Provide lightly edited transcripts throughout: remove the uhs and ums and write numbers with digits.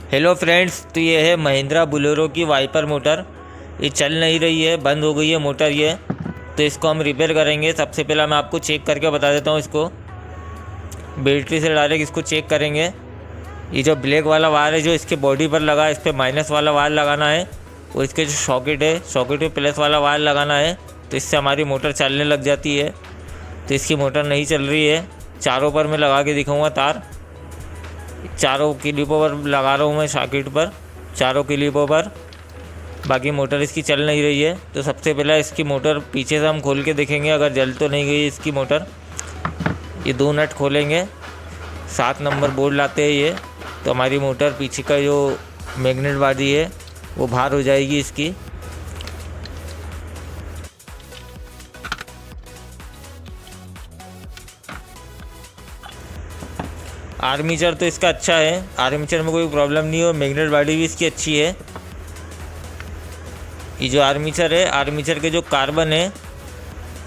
Hello friends, तो ये है महिंद्रा बोलेरो की वाइपर मोटर। ये चल नहीं रही है, बंद हो गई है मोटर ये। तो इसको हम रिपेयर करेंगे। सबसे पहला मैं आपको चेक करके बता देता हूँ। इसको बैटरी से डायरेक्ट इसको चेक करेंगे। ये जो ब्लैक वाला वायर है जो इसके बॉडी पर लगा है, इस पर माइनस वाला वायर लगाना है। और इसके जो सॉकेट है, सॉकेट पे प्लस वाला वायर लगाना है। तो इससे हमारी मोटर चलने लग जाती है। तो इसकी मोटर नहीं चल रही है। चारों पर मैं लगा के दिखाऊंगा तार। चारों क्लिपों पर लगा रहा हूँ मैं, सॉकेट पर, चारों क्लिपों पर। बाकी मोटर इसकी चल नहीं रही है। तो सबसे पहला इसकी मोटर पीछे से हम खोल के देखेंगे, अगर जल तो नहीं गई इसकी मोटर। ये दो नट खोलेंगे, 7 नंबर बोर्ड लाते हैं ये। तो हमारी मोटर पीछे का जो मैग्नेट बाजी है वो बाहर हो जाएगी इसकी। आर्मीचर तो इसका अच्छा है, आर्मीचर में कोई प्रॉब्लम नहीं हो। मैग्नेट बॉडी भी इसकी अच्छी है। ये जो आर्मीचर है, आर्मीचर के जो कार्बन है,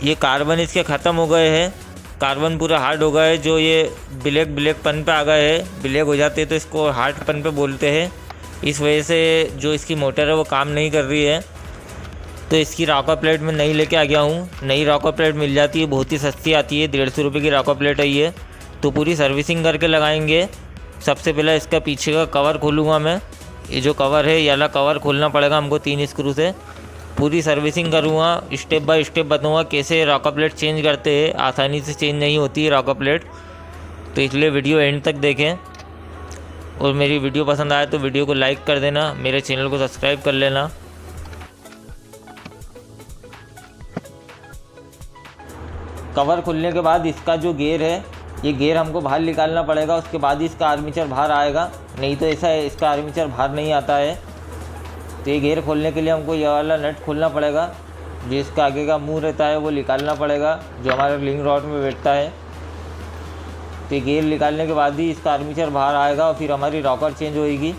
ये कार्बन इसके ख़त्म हो गए हैं। कार्बन पूरा हार्ड हो गया है। जो ये ब्लैक पन पे आ गए हैं, ब्लैक हो जाते हैं तो इसको हार्ड पन पे बोलते हैं। इस वजह से जो इसकी मोटर है वो काम नहीं कर रही है। तो इसकी रॉकर प्लेट में नई लेके आ गया हूँ। नई रॉकर प्लेट मिल जाती है, बहुत ही सस्ती आती है, 150 रुपये की रॉकर प्लेट है ये। तो पूरी सर्विसिंग करके लगाएंगे। सबसे पहले इसका पीछे का कवर खोलूँगा मैं। ये जो कवर है, ये वाला कवर खोलना पड़ेगा हमको 3 स्क्रू से। पूरी सर्विसिंग करूँगा, स्टेप बाय स्टेप बताऊँगा कैसे रॉकर प्लेट चेंज करते हैं। आसानी से चेंज नहीं होती है रॉकर प्लेट, तो इसलिए वीडियो एंड तक देखें। और मेरी वीडियो पसंद आए तो वीडियो को लाइक कर देना, मेरे चैनल को सब्सक्राइब कर लेना। कवर खुलने के बाद इसका जो गेयर है, ये गेयर हमको बाहर निकालना पड़ेगा। उसके बाद ही इसका आर्मीचर बाहर आएगा, नहीं तो ऐसा है इसका आर्मीचर बाहर नहीं आता है। तो ये गेयर खोलने के लिए हमको ये वाला नट खोलना पड़ेगा। जो इसका आगे का मुंह रहता है वो निकालना पड़ेगा, जो हमारे लिंक रॉड में बैठता है। तो ये गेयर निकालने के बाद ही इसका आर्मीचर बाहर आएगा और फिर हमारी रॉकर चेंज होएगी।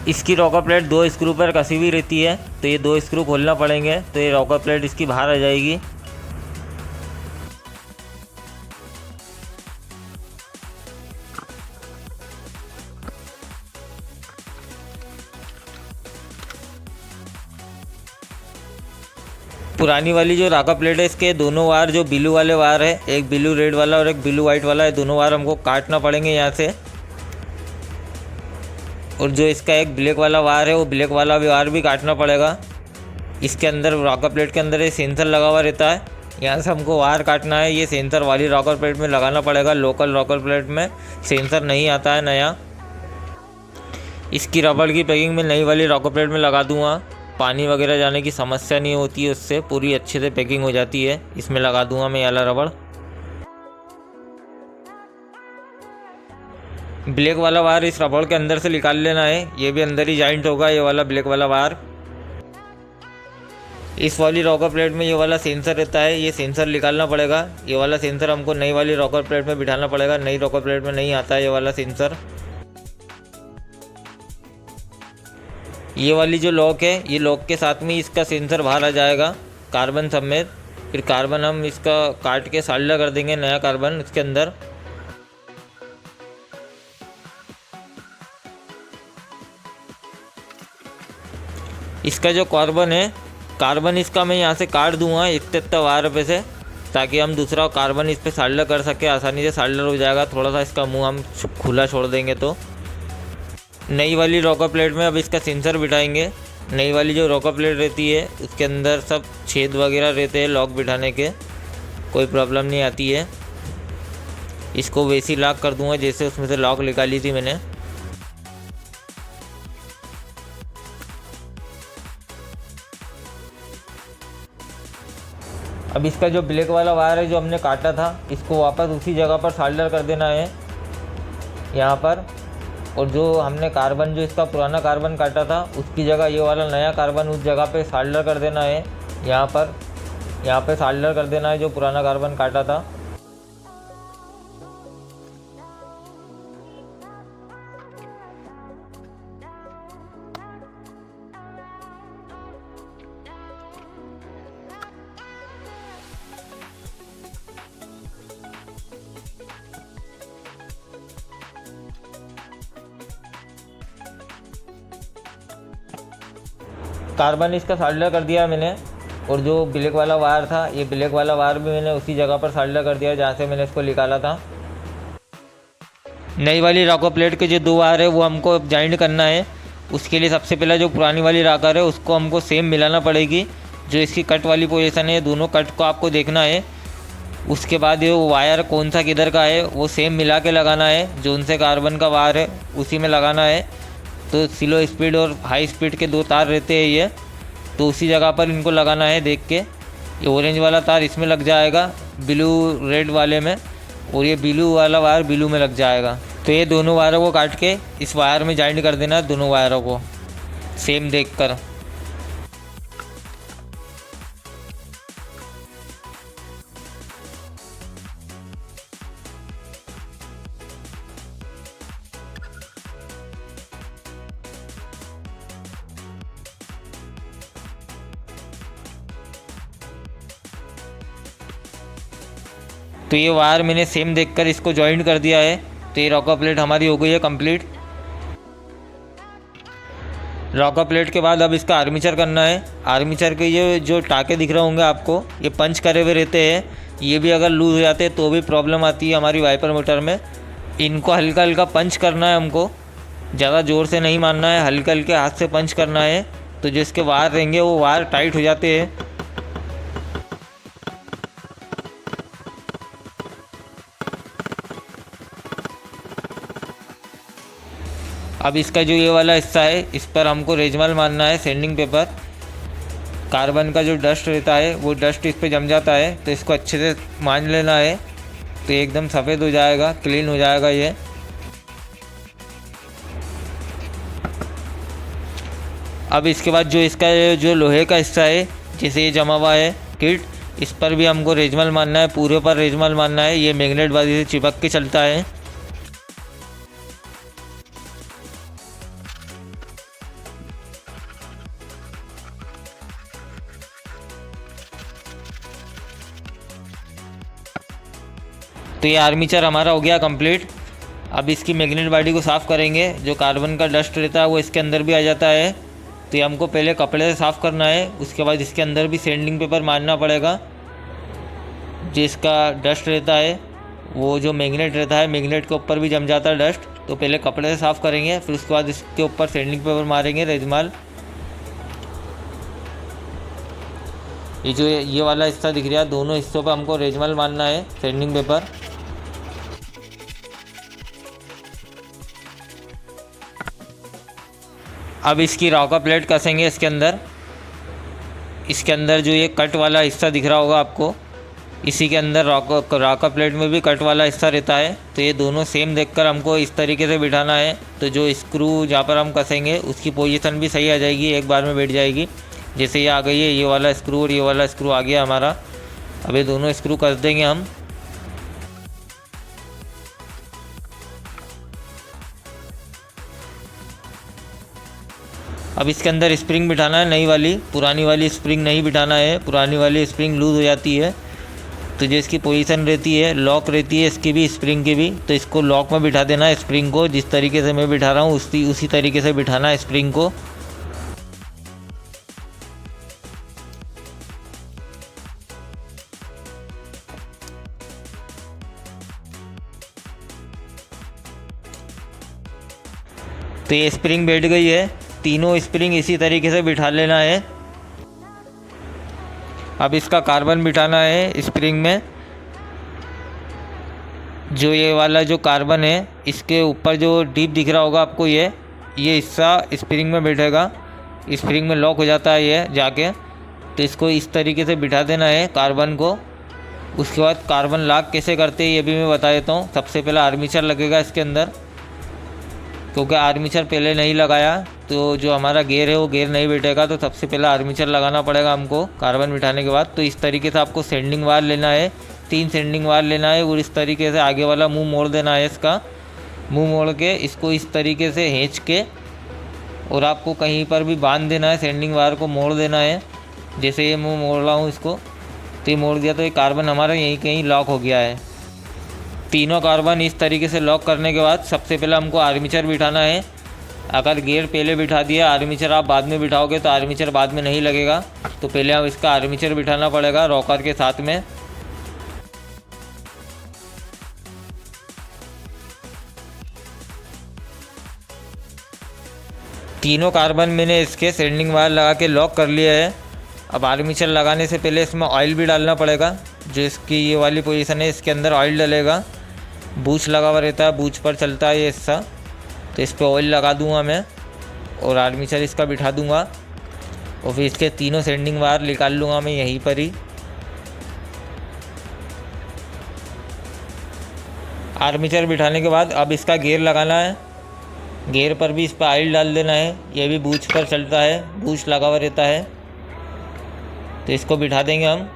इसकी रॉकर प्लेट 2 स्क्रू पर कसी हुई रहती है, तो ये 2 स्क्रू खोलना पड़ेंगे। तो ये रॉकर प्लेट इसकी बाहर आ जाएगी। पुरानी वाली जो रॉकर प्लेट है, इसके दोनों वायर, जो ब्लू वाले वायर है, एक ब्लू रेड वाला और एक ब्लू वाइट वाला है, दोनों वायर हमको काटना पड़ेंगे यहाँ से। और जो इसका एक ब्लैक वाला वायर है, वो ब्लैक वाला वायर भी काटना पड़ेगा। इसके अंदर रॉकर प्लेट के अंदर ये सेंसर लगा हुआ रहता है, यहाँ से हमको वायर काटना है। ये सेंसर वाली रॉकर प्लेट में लगाना पड़ेगा। लोकल रॉकर प्लेट में सेंसर नहीं आता है नया। इसकी रबड़ की पैकिंग में नई वाली रॉकर प्लेट में लगा दूँगा। पानी वगैरह जाने की समस्या नहीं होती है, उससे पूरी अच्छे से पैकिंग हो जाती है। इसमें लगा दूँगा मैं ये वाला रबड़। ब्लैक वाला वायर इस रबड़ के अंदर से निकाल लेना है, ये भी अंदर ही जॉइंट होगा, ये वाला ब्लैक वाला वायर। इस वाली रॉकर प्लेट में ये वाला सेंसर रहता है, ये सेंसर निकालना पड़ेगा। ये वाला सेंसर हमको नई वाली रॉकर प्लेट में बिठाना पड़ेगा। नई रॉकर प्लेट में नहीं आता है ये वाला सेंसर। ये वाली जो लॉक है, ये लॉक के साथ में इसका सेंसर बाहर आ जाएगा, कार्बन समेत। फिर कार्बन हम इसका काट के साल्डर कर देंगे, नया कार्बन इसके अंदर। इसका जो कार्बन है, कार्बन इसका मैं यहाँ से काट दूंगा इतना वायर पे से, ताकि हम दूसरा कार्बन इस पर साल्डर कर सके। आसानी से साल्डर हो जाएगा। थोड़ा सा इसका मुंह हम खुला छोड़ देंगे। तो नई वाली रॉकर प्लेट में अब इसका सेंसर बिठाएंगे। नई वाली जो रॉकर प्लेट रहती है, उसके अंदर सब छेद वगैरह रहते हैं लॉक बिठाने के, कोई प्रॉब्लम नहीं आती है। इसको वैसे ही लॉक कर दूंगा जैसे उसमें से लॉक निकाली थी मैंने। अब इसका जो ब्लैक वाला वायर है जो हमने काटा था, इसको वापस उसी जगह पर सोल्डर कर देना है यहाँ पर। और जो हमने कार्बन, जो इसका पुराना कार्बन काटा था, उसकी जगह ये वाला नया कार्बन उस जगह पे सोल्डर कर देना है। यहाँ पे सोल्डर कर देना है जो पुराना कार्बन काटा था। कार्बन इसका सोल्डर कर दिया मैंने, और जो ब्लैक वाला वायर था, ये ब्लैक वाला वायर भी मैंने उसी जगह पर सोल्डर कर दिया जहाँ से मैंने इसको निकाला था। नई वाली रॉकर प्लेट के जो 2 वायर है वो हमको जॉइंट करना है। उसके लिए सबसे पहले जो पुरानी वाली रॉकर है उसको हमको सेम मिलाना पड़ेगी। जो इसकी कट वाली पोजीशन है, दोनों कट को आपको देखना है। उसके बाद ये वायर कौन सा किधर का है वो सेम मिला के लगाना है। जो उनसे कार्बन का वायर है उसी में लगाना है। तो स्लो स्पीड और हाई स्पीड के 2 तार रहते हैं ये, तो उसी जगह पर इनको लगाना है देख के। ये ऑरेंज वाला तार इसमें लग जाएगा ब्लू रेड वाले में, और ये ब्लू वाला वायर ब्लू में लग जाएगा। तो ये दोनों वायरों को काट के इस वायर में जॉइंट कर देना है, दोनों वायरों को सेम देखकर। तो ये वायर मैंने सेम देखकर इसको जॉइंट कर दिया है। तो ये रॉकर प्लेट हमारी हो गई है कंप्लीट। रॉकर प्लेट के बाद अब इसका आर्मीचर करना है। आर्मीचर के ये जो टाके दिख रहे होंगे आपको, ये पंच करे हुए रहते हैं। ये भी अगर लूज़ हो जाते हैं तो भी प्रॉब्लम आती है हमारी वाइपर मोटर में। इनको हल्का हल्का पंच करना है हमको, ज़्यादा ज़ोर से नहीं मारना है, हल्के हल्के हाथ से पंच करना है। तो जो इसके वायर रहेंगे वो वायर टाइट हो जाते हैं। अब इसका जो ये वाला हिस्सा है इस पर हमको रेजमाल मारना है, सैंडिंग पेपर। कार्बन का जो डस्ट रहता है वो डस्ट इस पर जम जाता है, तो इसको अच्छे से मान लेना है। तो एकदम सफ़ेद हो जाएगा, क्लीन हो जाएगा ये। अब इसके बाद जो इसका जो लोहे का हिस्सा है, जैसे ये जमा हुआ है किट, इस पर भी हमको रेजमाल मारना है, पूरे पर रेजमाल मारना है। ये मैग्नेट बाजी से चिपक के चलता है। तो ये आर्मीचर हमारा हो गया कंप्लीट। अब इसकी मैग्नेट बॉडी को साफ़ करेंगे। जो कार्बन का डस्ट रहता है वो इसके अंदर भी आ जाता है, तो ये हमको पहले कपड़े से साफ़ करना है। उसके बाद इसके अंदर भी सैंडिंग पेपर मारना पड़ेगा। जिसका डस्ट रहता है वो जो मैग्नेट रहता है, मैग्नेट के ऊपर भी जम जाता है डस्ट, तो पहले कपड़े से साफ़ करेंगे, फिर उसके बाद इसके ऊपर सैंडिंग पेपर मारेंगे रेजमाल। ये जो ये वाला हिस्सा दिख रहा है, दोनों हिस्सों पर हमको रेजमाल मारना है, सैंडिंग पेपर। अब इसकी रॉकर प्लेट कसेंगे इसके अंदर। इसके अंदर जो ये कट वाला हिस्सा दिख रहा होगा आपको, इसी के अंदर रॉकर प्लेट में भी कट वाला हिस्सा रहता है। तो ये दोनों सेम देखकर हमको इस तरीके से बिठाना है। तो जो स्क्रू जहाँ पर हम कसेंगे उसकी पोजीशन भी सही आ जाएगी, एक बार में बैठ जाएगी। जैसे ये आ गई है, ये वाला स्क्रू और ये वाला स्क्रू आ गया हमारा। अब ये दोनों स्क्रू कस देंगे हम। अब इसके अंदर स्प्रिंग बिठाना है, नई वाली। पुरानी वाली स्प्रिंग नहीं बिठाना है, पुरानी वाली स्प्रिंग लूज़ हो जाती है। तो जो इसकी पोजीशन रहती है, लॉक रहती है इसकी भी, स्प्रिंग की भी, तो इसको लॉक में बिठा देना है स्प्रिंग को। जिस तरीके से मैं बिठा रहा हूँ उसी तरीके से बिठाना है स्प्रिंग को। तो ये स्प्रिंग बैठ गई है, तीनों स्प्रिंग इसी तरीके से बिठा लेना है। अब इसका कार्बन बिठाना है स्प्रिंग में। जो ये वाला जो कार्बन है, इसके ऊपर जो डीप दिख रहा होगा आपको, ये हिस्सा स्प्रिंग में बैठेगा, स्प्रिंग में लॉक हो जाता है ये जाके। तो इसको इस तरीके से बिठा देना है कार्बन को। उसके बाद कार्बन लॉक कैसे करते हैं ये भी मैं बता देता हूँ। सबसे पहला आर्मीचर लगेगा इसके अंदर, क्योंकि आर्मीचर पहले नहीं लगाया तो जो हमारा गेयर है वो गेयर नहीं बैठेगा। तो सबसे पहला आर्मीचर लगाना पड़ेगा हमको कार्बन बिठाने के बाद। तो इस तरीके से आपको सेंडिंग वायर लेना है, 3 सेंडिंग वायर लेना है, और इस तरीके से आगे वाला मुंह मोड़ देना है। इसका मुंह मोड़ के इसको इस तरीके से खींच के, और आपको कहीं पर भी बांध देना है, सेंडिंग वायर को मोड़ देना है। जैसे ये मुँह मोड़ रहा हूँ इसको, तो ये मोड़ दिया तो ये कार्बन हमारा यहीं कहीं लॉक हो गया है। तीनों कार्बन इस तरीके से लॉक करने के बाद सबसे पहले हमको आर्मीचर बिठाना है। अगर गियर पहले बिठा दिया, आर्मीचर आप बाद में बिठाओगे तो आर्मीचर बाद में नहीं लगेगा, तो पहले अब इसका आर्मीचर बिठाना पड़ेगा रॉकर के साथ में। तीनों कार्बन मैंने इसके सेंडिंग वायर लगा के लॉक कर लिया है। अब आर्मीचर लगाने से पहले इसमें ऑयल भी डालना पड़ेगा। जो इसकी ये वाली पोजीशन है इसके अंदर ऑयल डलेगा, बूच लगा हुआ रहता है, बूच पर चलता है ये हिस्सा, तो इस पर ऑयल लगा दूंगा मैं और आर्मीचर इसका बिठा दूंगा और फिर इसके तीनों सेंडिंग वायर निकाल लूँगा मैं यहीं पर ही। आर्मीचर बिठाने के बाद अब इसका गियर लगाना है। गियर पर भी इस पर ऑयल डाल देना है, ये भी बूच पर चलता है, बूच लगा हुआ रहता है, तो इसको बिठा देंगे हम।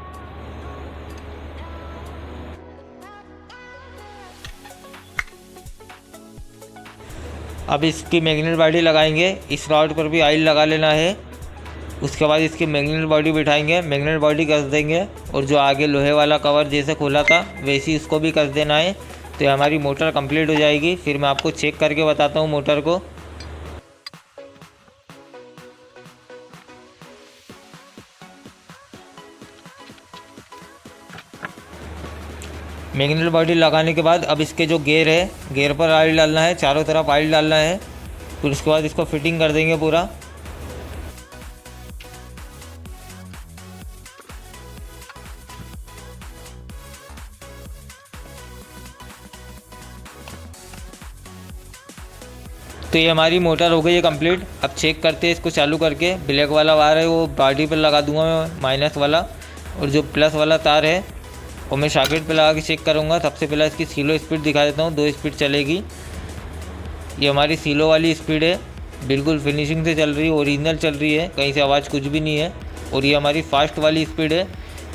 अब इसकी मैग्नेट बॉडी लगाएंगे, इस रॉड पर भी ऑयल लगा लेना है। उसके बाद इसकी मैग्नेट बॉडी बिठाएंगे, मैग्नेट बॉडी कस देंगे और जो आगे लोहे वाला कवर जैसे खोला था वैसे ही उसको भी कस देना है, तो हमारी मोटर कंप्लीट हो जाएगी। फिर मैं आपको चेक करके बताता हूँ मोटर को। मैग्नेट बॉडी लगाने के बाद अब इसके जो गियर है, गियर पर ऑयल डालना है, चारों तरफ ऑयल डालना है। फिर उसके बाद इसको फिटिंग कर देंगे पूरा। तो ये हमारी मोटर हो गई है कंप्लीट। अब चेक करते हैं इसको चालू करके। ब्लैक वाला वायर है वो बॉडी पर लगा दूंगा मैं, माइनस वाला, और जो प्लस वाला तार है वो मैं सॉकेट पे लगा के चेक करूँगा। सबसे पहले इसकी सीलो स्पीड दिखा देता हूँ, 2 स्पीड चलेगी। ये हमारी सीलो वाली स्पीड है, बिल्कुल फिनिशिंग से चल रही है, ओरिजिनल चल रही है, कहीं से आवाज़ कुछ भी नहीं है। और ये हमारी फास्ट वाली स्पीड है।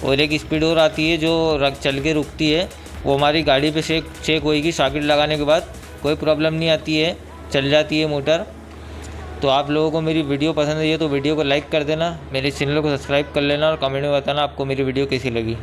और एक स्पीड और आती है जो चल के रुकती है, वो हमारी गाड़ी पे चेक होएगी सॉकेट लगाने के बाद, कोई प्रॉब्लम नहीं आती है, चल जाती है मोटर। तो आप लोगों को मेरी वीडियो पसंद आई है तो वीडियो को लाइक कर देना, मेरे चैनल को सब्सक्राइब कर लेना और कमेंट में बताना आपको मेरी वीडियो कैसी लगी।